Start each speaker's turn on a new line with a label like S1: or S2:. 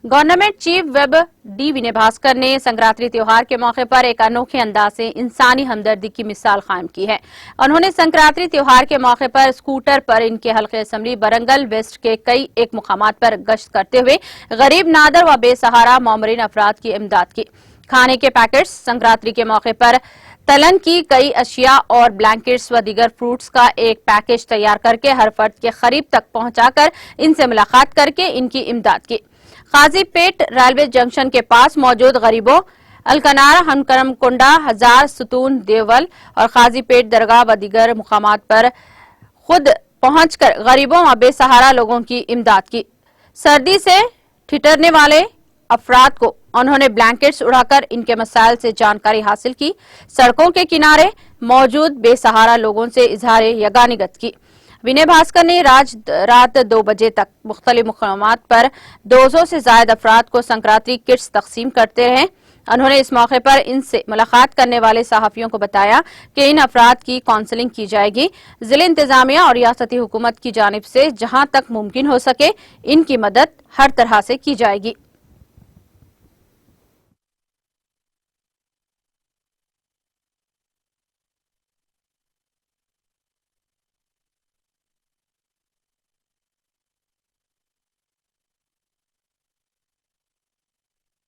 S1: Government chief web D विनय भास्कर ने संक्रांति त्योहार के मौके पर एक अनोखे अंदाज से इंसानी हमदर्दी की मिसाल कायम की है। उन्होंने संक्रांति त्योहार के मौके पर स्कूटर पर इनके हल्के असेंबली बरंगल वेस्ट के कई एक मुकामात पर गश्त करते हुए गरीब, नादर व बेसहारा मोमरीन अफराद की इमदाद की। खाने के पैकेट्स, संक्रांति के मौके पर तलन की कई अशिया और ब्लैंकेट्स व दीगर फ्रूट्स का एक पैकेज तैयार करके हर फर्द के करीब तक पहुंचाकर इनसे मुलाकात करके इनकी इमदाद की। काजीपेट रेलवे जंक्शन के पास मौजूद गरीबों अलकनारा, हनकरम कुंडा, हजार सुतून, देवल और काजीपेट दरगाह व दीगर मुकामात पर खुद पहुंचकर गरीबों व बेसहारा लोगों की इमदाद की। सर्दी से ठिठुरने वाले अफराद को उन्होंने ब्लैंकेट्स उड़ाकर इनके मसाइल से जानकारी हासिल की। सड़कों के किनारे मौजूद बेसहारा लोगों से इजहार यगानिगत की। विनय भास्कर ने रात 2 बजे तक मुख्तलिफ मुकामात पर 200 से ज्यादा अफराद को संक्रांति किट्स तकसीम करते रहे। उन्होंने इस मौके पर इनसे मुलाकात करने वाले सहाफियों को बताया कि इन अफराद की काउंसलिंग की जाएगी। जिला इंतजामिया और रियासती हुकूमत की जानिब से जहां तक मुमकिन हो सके इनकी मदद हर तरह से की जाएगी।